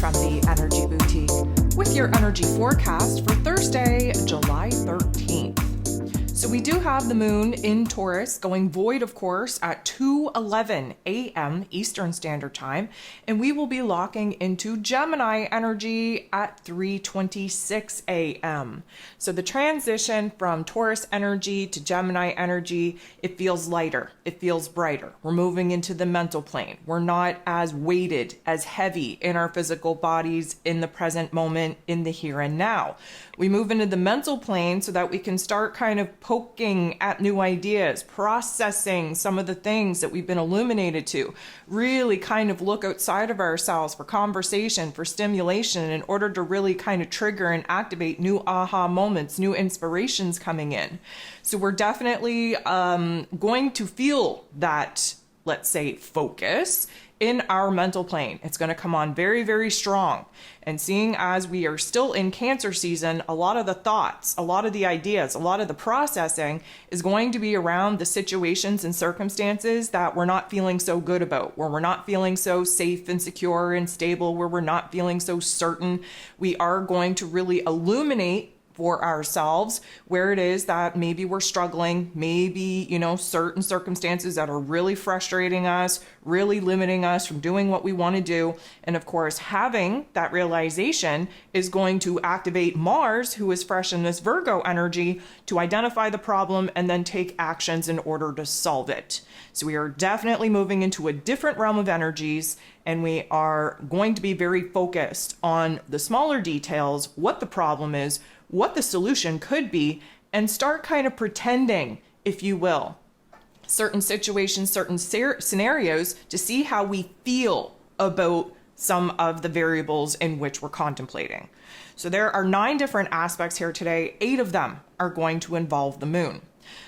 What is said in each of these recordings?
from the Energy Boutique with your energy forecast for Thursday, July 13th. So we do have the moon in Taurus going void, of course, at 2:11 a.m. Eastern Standard Time, and we will be locking into Gemini energy at 3:26 a.m. So the transition from Taurus energy to Gemini energy, it feels lighter, it feels brighter. We're moving into the mental plane. We're not as weighted, as heavy in our physical bodies in the present moment, in the here and now. We move into the mental plane so that we can start kind of poking at new ideas, processing some of the things that we've been illuminated to, really kind of look outside of ourselves for conversation, for stimulation, in order to really kind of trigger and activate new aha moments, new inspirations coming in. So we're definitely going to feel that, let's say, focus in our mental plane. It's going to come on very, very strong. And seeing as we are still in Cancer season, a lot of the thoughts, a lot of the ideas, a lot of the processing is going to be around the situations and circumstances that we're not feeling so good about, where we're not feeling so safe and secure and stable, where we're not feeling so certain. We are going to really illuminate for ourselves where it is that maybe we're struggling, maybe, certain circumstances that are really frustrating us, really limiting us from doing what we want to do. And of course, having that realization is going to activate Mars, who is fresh in this Virgo energy, to identify the problem and then take actions in order to solve it. So we are definitely moving into a different realm of energies, and we are going to be very focused on the smaller details, what the problem is, what the solution could be, and start kind of pretending, if you will, certain situations, certain scenarios to see how we feel about some of the variables in which we're contemplating. So there are 9 different aspects here today. 8 of them are going to involve the moon.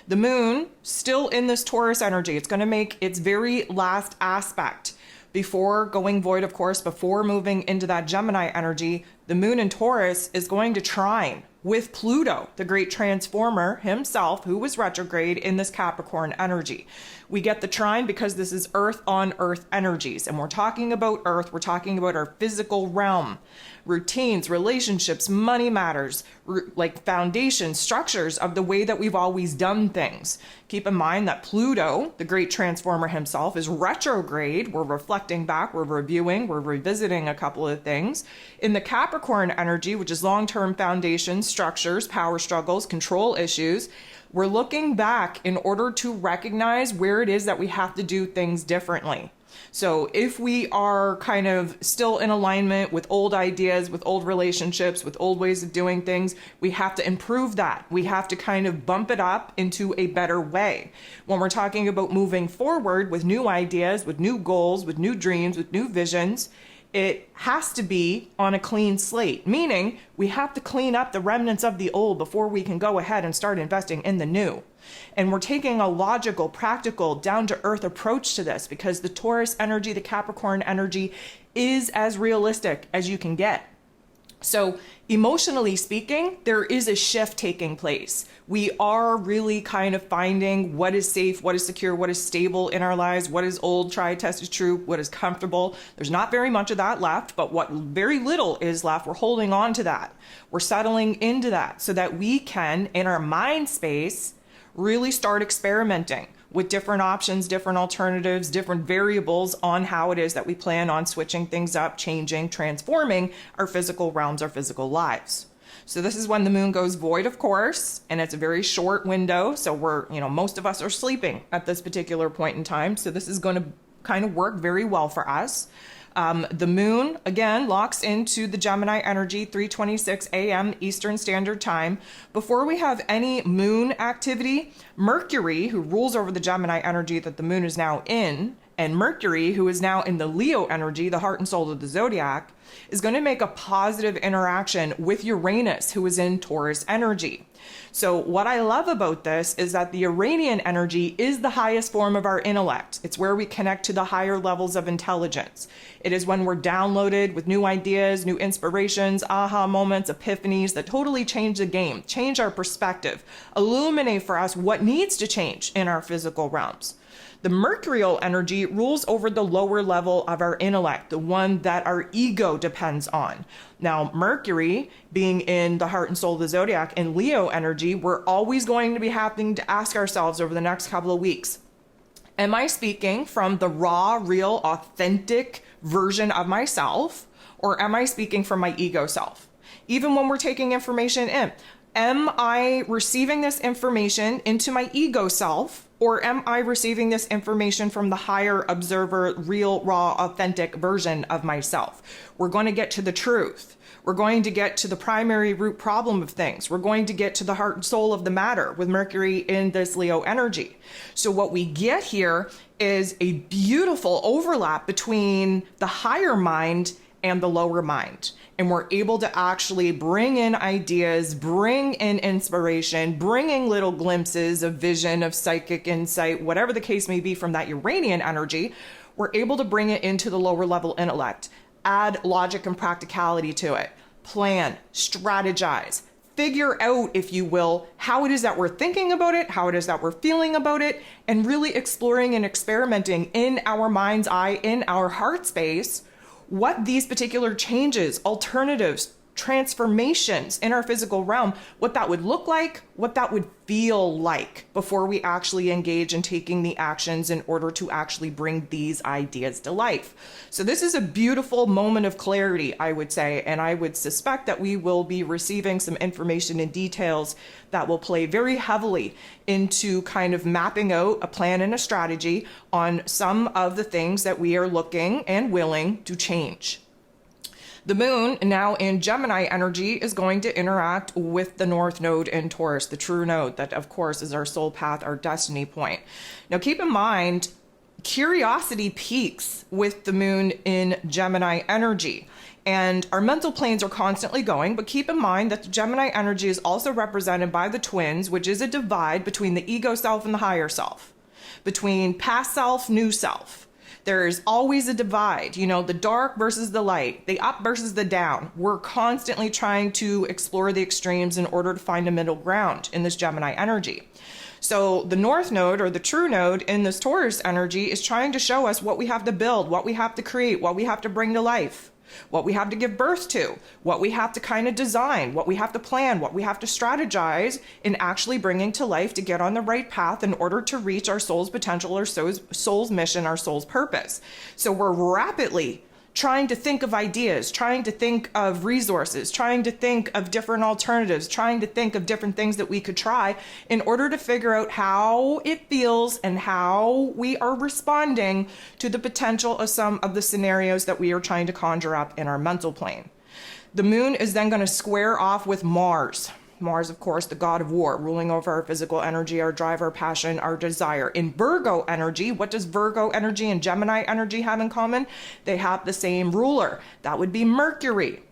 The moon, still in this Taurus energy, it's going to make its very last aspect before going void, of course, before moving into that Gemini energy. The moon in Taurus is going to trine with Pluto, the great transformer himself, who was retrograde in this Capricorn energy. We get the trine because this is Earth on Earth energies. And we're talking about Earth, we're talking about our physical realm, routines, relationships, money matters, like foundation, structures of the way that we've always done things. Keep in mind that Pluto, the great transformer himself, is retrograde. We're reflecting back, we're reviewing, we're revisiting a couple of things. In the Capricorn energy, which is long-term foundations, structures, power struggles, control issues, we're looking back in order to recognize where it is that we have to do things differently. So if we are kind of still in alignment with old ideas, with old relationships, with old ways of doing things, we have to improve that. We have to kind of bump it up into a better way. When we're talking about moving forward with new ideas, with new goals, with new dreams, with new visions, it has to be on a clean slate, meaning we have to clean up the remnants of the old before we can go ahead and start investing in the new. And we're taking a logical, practical, down-to-earth approach to this because the Taurus energy, the Capricorn energy is as realistic as you can get. So emotionally speaking, there is a shift taking place. We are really kind of finding what is safe, what is secure, what is stable in our lives, what is old, tried, tested, true, what is comfortable. There's not very much of that left, but what very little is left, we're holding on to that. We're settling into that so that we can, in our mind space, really start experimenting with different options, different alternatives, different variables on how it is that we plan on switching things up, changing, transforming our physical realms, our physical lives. So this is when the moon goes void, of course, and it's a very short window. So most of us are sleeping at this particular point in time. So this is going to kind of work very well for us. The moon, again, locks into the Gemini energy, 3:26 a.m. Eastern Standard Time. Before we have any moon activity, Mercury, who rules over the Gemini energy that the moon is now in, and Mercury, who is now in the Leo energy, the heart and soul of the zodiac, is going to make a positive interaction with Uranus, who is in Taurus energy. So what I love about this is that the Uranian energy is the highest form of our intellect. It's where we connect to the higher levels of intelligence. It is when we're downloaded with new ideas, new inspirations, aha moments, epiphanies that totally change the game, change our perspective, illuminate for us what needs to change in our physical realms. The mercurial energy rules over the lower level of our intellect, the one that our ego depends on. Now, Mercury being in the heart and soul of the zodiac and Leo energy, we're always going to be having to ask ourselves over the next couple of weeks, am I speaking from the raw, real, authentic version of myself, or am I speaking from my ego self? Even when we're taking information in, am I receiving this information into my ego self, or am I receiving this information from the higher observer, real, raw, authentic version of myself? We're going to get to the truth. We're going to get to the primary root problem of things. We're going to get to the heart and soul of the matter with Mercury in this Leo energy. So what we get here is a beautiful overlap between the higher mind and the lower mind. And we're able to actually bring in ideas, bring in inspiration, bringing little glimpses of vision, of psychic insight, whatever the case may be from that Uranian energy. We're able to bring it into the lower level intellect, add logic and practicality to it, plan, strategize, figure out, if you will, how it is that we're thinking about it, how it is that we're feeling about it, and really exploring and experimenting in our mind's eye, in our heart space, what these particular changes, alternatives, transformations in our physical realm, what that would look like, what that would feel like before we actually engage in taking the actions in order to actually bring these ideas to life. So this is a beautiful moment of clarity, I would say, and I would suspect that we will be receiving some information and details that will play very heavily into kind of mapping out a plan and a strategy on some of the things that we are looking and willing to change. The moon, now in Gemini energy, is going to interact with the North Node in Taurus, the true node that, of course, is our soul path, our destiny point. Now, keep in mind, curiosity peaks with the moon in Gemini energy. And our mental planes are constantly going, but keep in mind that the Gemini energy is also represented by the twins, which is a divide between the ego self and the higher self, between past self, new self. There's always a divide, you know, the dark versus the light, the up versus the down. We're constantly trying to explore the extremes in order to find a middle ground in this Gemini energy. So the North Node, or the true node in this Taurus energy, is trying to show us what we have to build, what we have to create, what we have to bring to life, what we have to give birth to, what we have to kind of design, what we have to plan, what we have to strategize in actually bringing to life to get on the right path in order to reach our soul's potential, our soul's mission, our soul's purpose. So we're rapidly trying to think of ideas, trying to think of resources, trying to think of different alternatives, trying to think of different things that we could try in order to figure out how it feels and how we are responding to the potential of some of the scenarios that we are trying to conjure up in our mental plane. The moon is then going to square off with Mars. Mars, of course, the god of war, ruling over our physical energy, our drive, our passion, our desire. In Virgo energy, what does Virgo energy and Gemini energy have in common? They have the same ruler. That would be Mercury.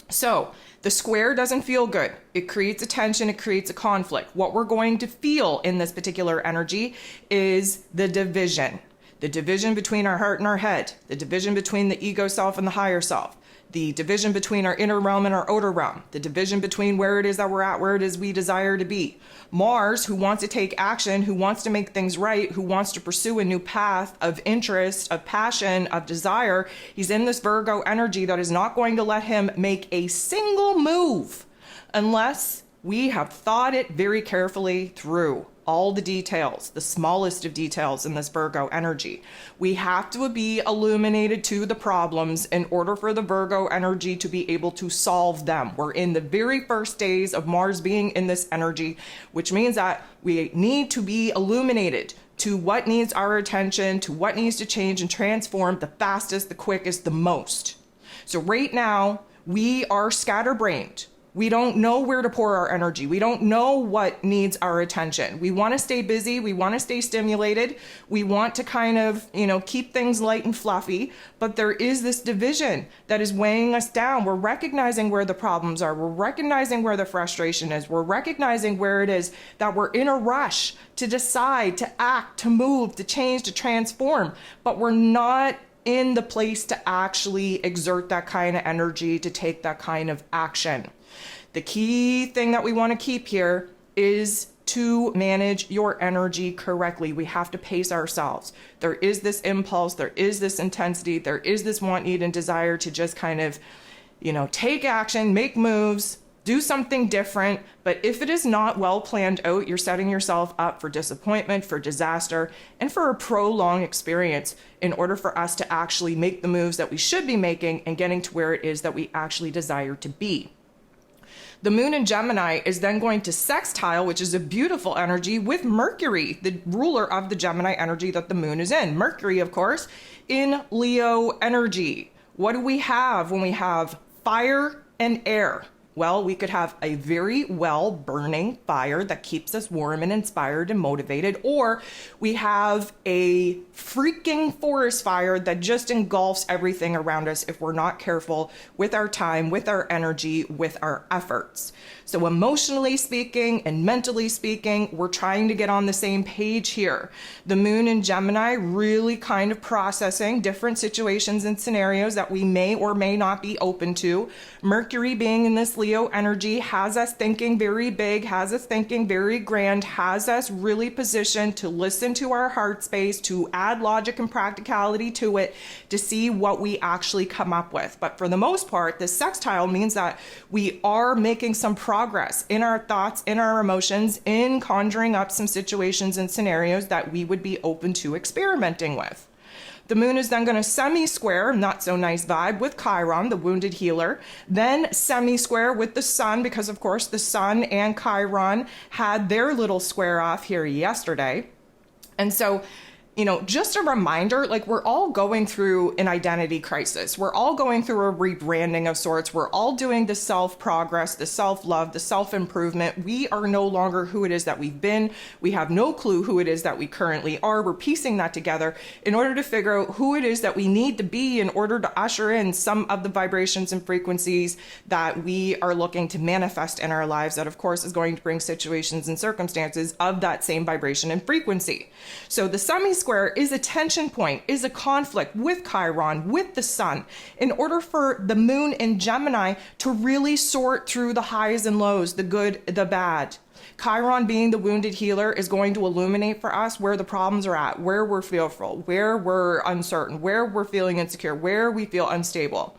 So the square doesn't feel good. It creates a tension. It creates a conflict. What we're going to feel in this particular energy is the division. The division between our heart and our head. The division between the ego self and the higher self. The division between our inner realm and our outer realm, the division between where it is that we're at, where it is we desire to be. Mars, who wants to take action, who wants to make things right, who wants to pursue a new path of interest, of passion, of desire, he's in this Virgo energy that is not going to let him make a single move unless we have thought it very carefully through. All the details, the smallest of details in this Virgo energy. We have to be illuminated to the problems in order for the Virgo energy to be able to solve them. We're in the very first days of Mars being in this energy, which means that we need to be illuminated to what needs our attention, to what needs to change and transform the fastest, the quickest, the most. So right now, we are scatterbrained. We don't know where to pour our energy. We don't know what needs our attention. We want to stay busy. We want to stay stimulated. We want to kind of, keep things light and fluffy. But there is this division that is weighing us down. We're recognizing where the problems are. We're recognizing where the frustration is. We're recognizing where it is that we're in a rush to decide, to act, to move, to change, to transform. But we're not in the place to actually exert that kind of energy, to take that kind of action. The key thing that we want to keep here is to manage your energy correctly. We have to pace ourselves. There is this impulse, there is this intensity, there is this want, need, and desire to just kind of, take action, make moves, do something different. But if it is not well planned out, you're setting yourself up for disappointment, for disaster, and for a prolonged experience in order for us to actually make the moves that we should be making and getting to where it is that we actually desire to be. The moon in Gemini is then going to sextile, which is a beautiful energy, with Mercury, the ruler of the Gemini energy that the moon is in. Mercury, of course, in Leo energy. What do we have when we have fire and air? Well, we could have a very well burning fire that keeps us warm and inspired and motivated, or we have a freaking forest fire that just engulfs everything around us if we're not careful with our time, with our energy, with our efforts. So emotionally speaking and mentally speaking, we're trying to get on the same page here. The moon in Gemini really kind of processing different situations and scenarios that we may or may not be open to. Mercury being in this Leo energy has us thinking very big, has us thinking very grand, has us really positioned to listen to our heart space, to add logic and practicality to it, to see what we actually come up with. But for the most part, this sextile means that we are making some progress in our thoughts, in our emotions, in conjuring up some situations and scenarios that we would be open to experimenting with. The moon is then going to semi-square, not so nice vibe, with Chiron, the wounded healer, then semi-square with the sun, because of course the sun and Chiron had their little square off here yesterday. And so, just a reminder, like, we're all going through an identity crisis. We're all going through a rebranding of sorts. We're all doing the self-progress, the self-love, the self-improvement. We are no longer who it is that we've been. We have no clue who it is that we currently are. We're piecing that together in order to figure out who it is that we need to be in order to usher in some of the vibrations and frequencies that we are looking to manifest in our lives. That, of course, is going to bring situations and circumstances of that same vibration and frequency. So the semi-square is a tension point, is a conflict with Chiron, with the sun, in order for the moon in Gemini to really sort through the highs and lows, the good, the bad. Chiron, being the wounded healer, is going to illuminate for us where the problems are at, where we're fearful, where we're uncertain, where we're feeling insecure, where we feel unstable.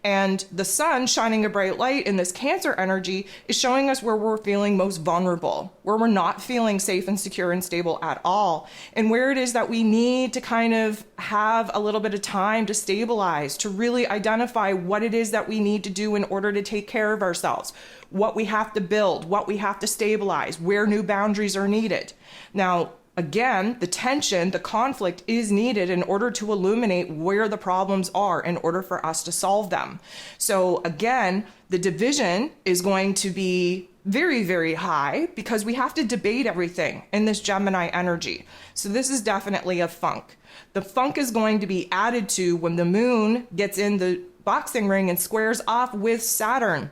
And the sun, shining a bright light in this Cancer energy, is showing us where we're feeling most vulnerable, where we're not feeling safe and secure and stable at all, and where it is that we need to kind of have a little bit of time to stabilize, to really identify what it is that we need to do in order to take care of ourselves, what we have to build, what we have to stabilize, where new boundaries are needed. Now, again, the tension, the conflict is needed in order to illuminate where the problems are in order for us to solve them. So again, the division is going to be very, very high because we have to debate everything in this Gemini energy. So this is definitely a funk. The funk is going to be added to when the moon gets in the boxing ring and squares off with Saturn.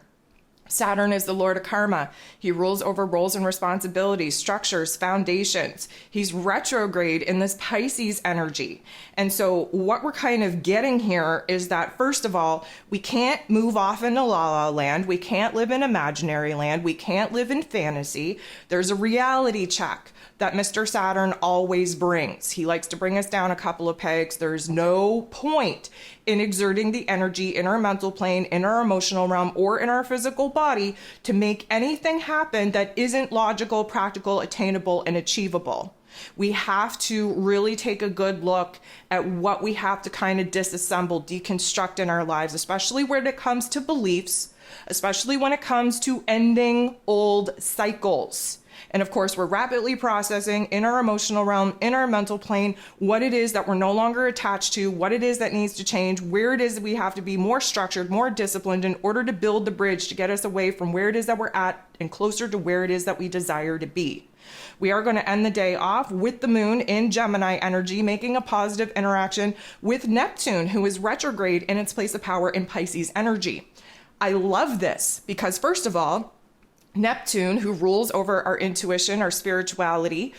Saturn is the Lord of Karma. He rules over roles and responsibilities, structures, foundations. He's retrograde in this Pisces energy. And so what we're kind of getting here is that, first of all, we can't move off into la la land. We can't live in imaginary land. We can't live in fantasy. There's a reality check that Mr. Saturn always brings. He likes to bring us down a couple of pegs. There's no point in exerting the energy in our mental plane, in our emotional realm, or in our physical body to make anything happen that isn't logical, practical, attainable, and achievable. We have to really take a good look at what we have to kind of disassemble, deconstruct in our lives, especially when it comes to beliefs, especially when it comes to ending old cycles. And of course, we're rapidly processing in our emotional realm, in our mental plane, what it is that we're no longer attached to, what it is that needs to change, where it is that we have to be more structured, more disciplined in order to build the bridge to get us away from where it is that we're at and closer to where it is that we desire to be. We are going to end the day off with the moon in Gemini energy, making a positive interaction with Neptune, who is retrograde in its place of power in Pisces energy. I love this because, first of all, Neptune, who rules over our intuition, our spirituality,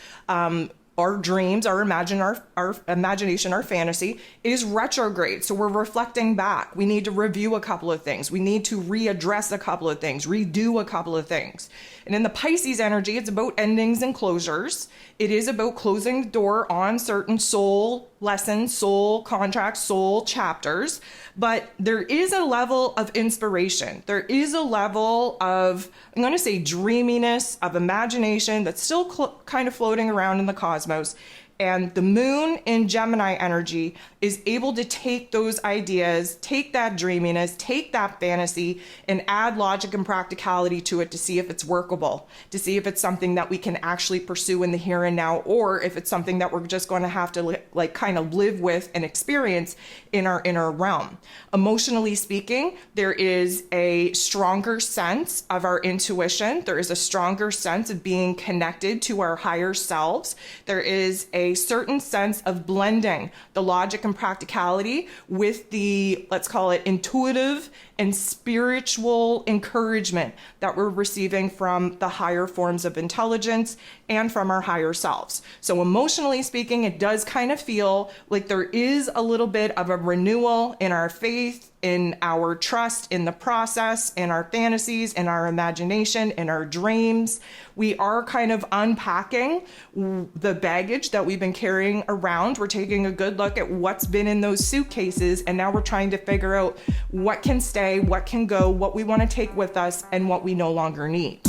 our dreams, our imagination, our fantasy is retrograde. So we're reflecting back. We need to review a couple of things. We need to readdress a couple of things, redo a couple of things. And in the Pisces energy, it's about endings and closures. It is about closing the door on certain soul lessons, soul contracts, soul chapters. But there is a level of inspiration. There is a level of, I'm going to say, dreaminess, of imagination that's still kind of floating around in the cosmos. And the moon in Gemini energy is able to take those ideas, take that dreaminess, take that fantasy, and add logic and practicality to it to see if it's workable, to see if it's something that we can actually pursue in the here and now, or if it's something that we're just going to have to kind of live with and experience in our inner realm. Emotionally speaking, there is a stronger sense of our intuition. There is a stronger sense of being connected to our higher selves. There is a certain sense of blending the logic and practicality with the, let's call it, intuitive and spiritual encouragement that we're receiving from the higher forms of intelligence and from our higher selves. So emotionally speaking, it does kind of feel like there is a little bit of a renewal in our faith, in our trust in the process, in our fantasies, in our imagination, in our dreams. We are kind of unpacking the baggage that we've been carrying around. We're taking a good look at what's been in those suitcases, and now we're trying to figure out what can stay, what can go, what we want to take with us, and what we no longer need.